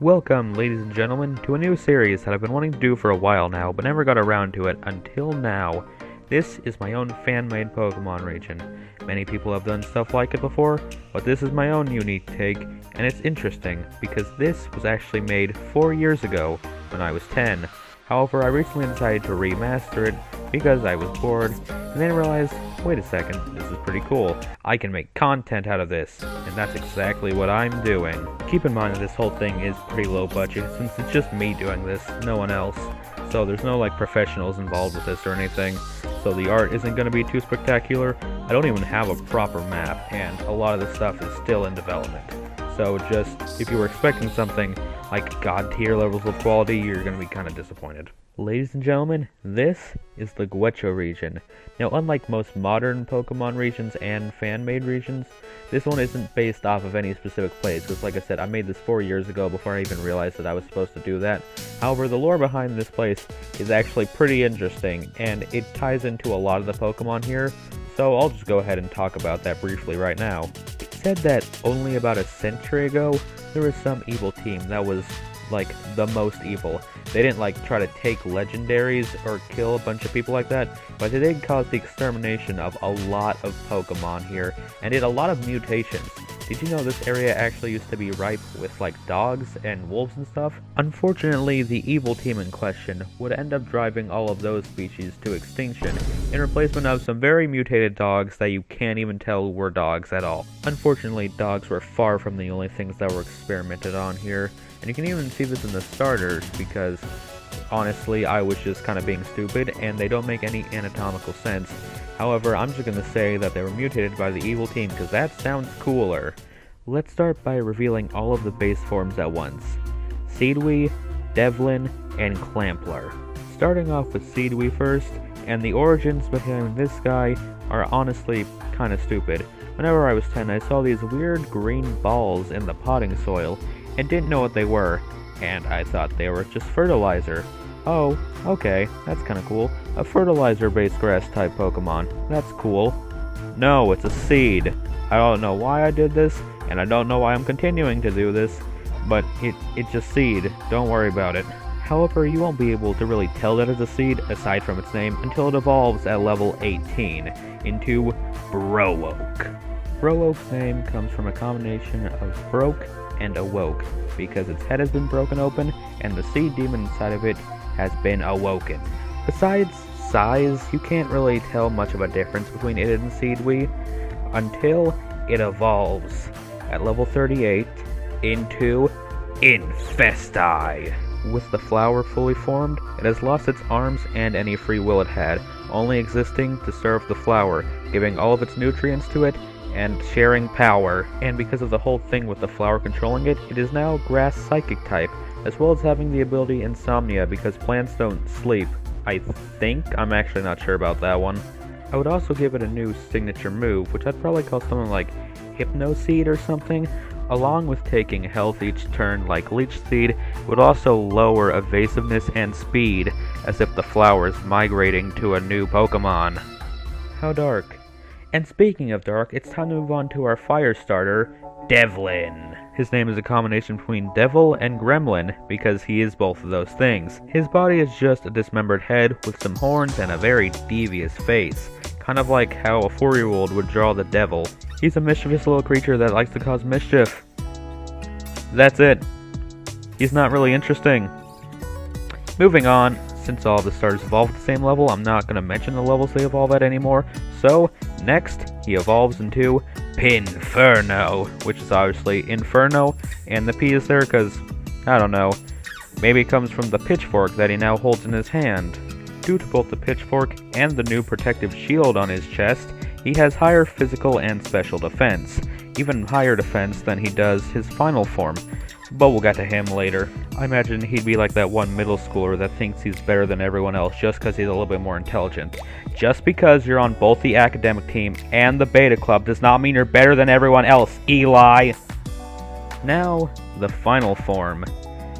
Welcome, ladies and gentlemen, to a new series that I've been wanting to do for a while now, but never got around to it until now. This is my own fan-made Pokémon region. Many people have done stuff like it before, but this is my own unique take, and it's interesting because this was actually made 4 years ago when I was 10. However, I recently decided to remaster it because I was bored, and then realized, wait a second, this is pretty cool. I can make content out of this, and that's exactly what I'm doing. Keep in mind that this whole thing is pretty low budget, since it's just me doing this, no one else. So there's no professionals involved with this or anything, so the art isn't going to be too spectacular. I don't even have a proper map, and a lot of the stuff is still in development. So just, if you were expecting something like god tier levels of quality, you're going to be kind of disappointed. Ladies and gentlemen, this is the Gwetcho region. Now, unlike most modern Pokemon regions and fan-made regions, this one isn't based off of any specific place, because like I said, I made this 4 years ago before I even realized that I was supposed to do that. However, the lore behind this place is actually pretty interesting, and it ties into a lot of the Pokemon here, so I'll just go ahead and talk about that briefly right now. It said that only about a century ago, there was some evil team that was the most evil. They didn't try to take legendaries or kill a bunch of people like that, but they did cause the extermination of a lot of Pokemon here, and did a lot of mutations. Did you know this area actually used to be ripe with dogs and wolves and stuff? Unfortunately, the evil team in question would end up driving all of those species to extinction in replacement of some very mutated dogs that you can't even tell were dogs at all. Unfortunately, dogs were far from the only things that were experimented on here, and you can even see this in the starters because honestly, I was just kind of being stupid, and they don't make any anatomical sense. However, I'm just going to say that they were mutated by the evil team because that sounds cooler. Let's start by revealing all of the base forms at once. Seedwee, Devlin, and Clampler. Starting off with Seedwee first, and the origins behind this guy are honestly kind of stupid. Whenever I was 10, I saw these weird green balls in the potting soil, and didn't know what they were, and I thought they were just fertilizer. Oh, okay, that's kinda cool. A fertilizer-based grass-type Pokemon. That's cool. No, it's a seed. I don't know why I did this, and I don't know why I'm continuing to do this, but it's just seed. Don't worry about it. However, you won't be able to really tell that it's a seed, aside from its name, until it evolves at level 18 into Browoak. Browoak's name comes from a combination of broke and awoke, because its head has been broken open, and the seed demon inside of it has been awoken. Besides size, you can't really tell much of a difference between it and Seedwee until it evolves at level 38 into Infesti. With the flower fully formed, it has lost its arms and any free will it had, only existing to serve the flower, giving all of its nutrients to it and sharing power. And because of the whole thing with the flower controlling it, it is now grass psychic type, as well as having the ability Insomnia because plants don't sleep. I think? I'm actually not sure about that one. I would also give it a new signature move, which I'd probably call something like Hypno Seed or something. Along with taking health each turn like Leech Seed, would also lower evasiveness and speed, as if the flower is migrating to a new Pokemon. How dark. And speaking of dark, it's time to move on to our fire starter, Devlin. His name is a combination between devil and gremlin, because he is both of those things. His body is just a dismembered head with some horns and a very devious face, kind of like how a 4-year-old would draw the devil. He's a mischievous little creature that likes to cause mischief. That's it. He's not really interesting. Moving on, since all of the starters evolve at the same level, I'm not going to mention the levels they evolve at anymore. So, next, he evolves into Pinferno, which is obviously Inferno, and the P is there because, I don't know, maybe it comes from the pitchfork that he now holds in his hand. Due to both the pitchfork and the new protective shield on his chest, he has higher physical and special defense, even higher defense than he does his final form, but we'll get to him later. I imagine he'd be like that one middle schooler that thinks he's better than everyone else just because he's a little bit more intelligent. Just because you're on both the academic team and the beta club does not mean you're better than everyone else, Eli! Now, the final form,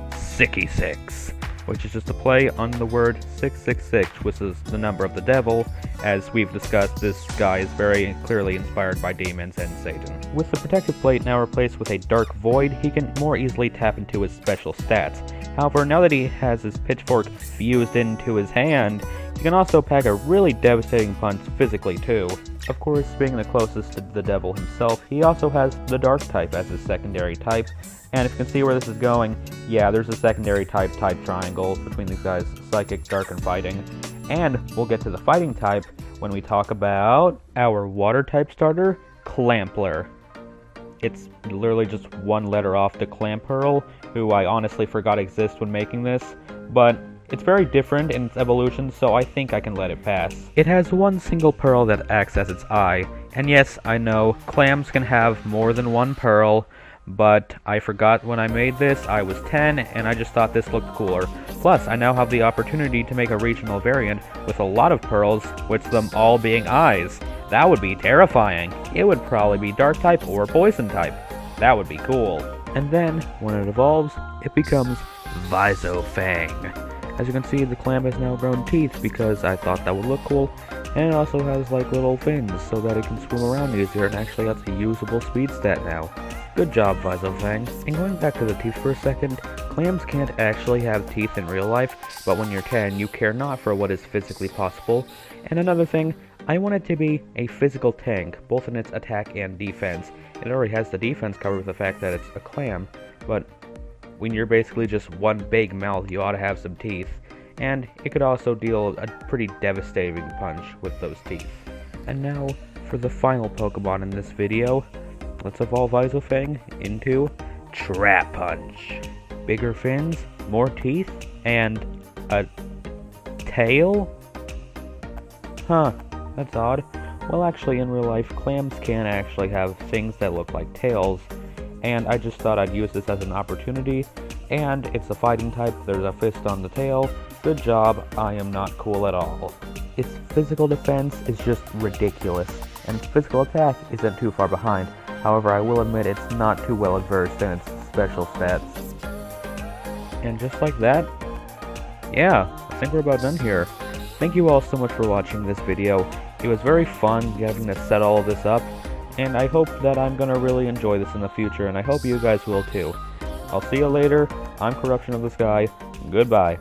Sicky Six. which is just a play on the word 666, which is the number of the devil. As we've discussed, this guy is very clearly inspired by demons and Satan. With the protective plate now replaced with a dark void, he can more easily tap into his special stats. However, now that he has his pitchfork fused into his hand, he can also pack a really devastating punch physically too. Of course, being the closest to the devil himself, he also has the dark type as his secondary type. And if you can see where this is going, yeah, there's a secondary type triangle between these guys, psychic, dark, and fighting. And we'll get to the fighting type when we talk about our water type starter, Clampler. It's literally just one letter off to Clamperl, who I honestly forgot exists when making this, but it's very different in its evolution, so I think I can let it pass. It has one single pearl that acts as its eye, and yes, I know, clams can have more than one pearl, but I forgot when I made this. I was 10, and I just thought this looked cooler. Plus, I now have the opportunity to make a regional variant with a lot of pearls, with them all being eyes. That would be terrifying. It would probably be dark type or poison type. That would be cool. And then, when it evolves, it becomes Visofang. As you can see, the clam has now grown teeth because I thought that would look cool, and it also has like little fins so that it can swim around easier and actually has a usable speed stat now. Good job, Visofang. And going back to the teeth for a second, clams can't actually have teeth in real life, but when you're 10, you care not for what is physically possible. And another thing, I want it to be a physical tank, both in its attack and defense. It already has the defense covered with the fact that it's a clam, but when you're basically just one big mouth, you ought to have some teeth. And it could also deal a pretty devastating punch with those teeth. And now, for the final Pokemon in this video, let's evolve Visofang into Trap Punch. Bigger fins, more teeth, and a tail? Huh, that's odd. Well, actually, in real life, clams can actually have things that look like tails, and I just thought I'd use this as an opportunity. And it's a fighting type, there's a fist on the tail. Good job, I am not cool at all. Its physical defense is just ridiculous, and physical attack isn't too far behind. However, I will admit it's not too well versed in its special stats. And just like that, yeah, I think we're about done here. Thank you all so much for watching this video. It was very fun getting to set all of this up, and I hope that I'm going to really enjoy this in the future, and I hope you guys will too. I'll see you later. I'm Corruption of the Sky. Goodbye.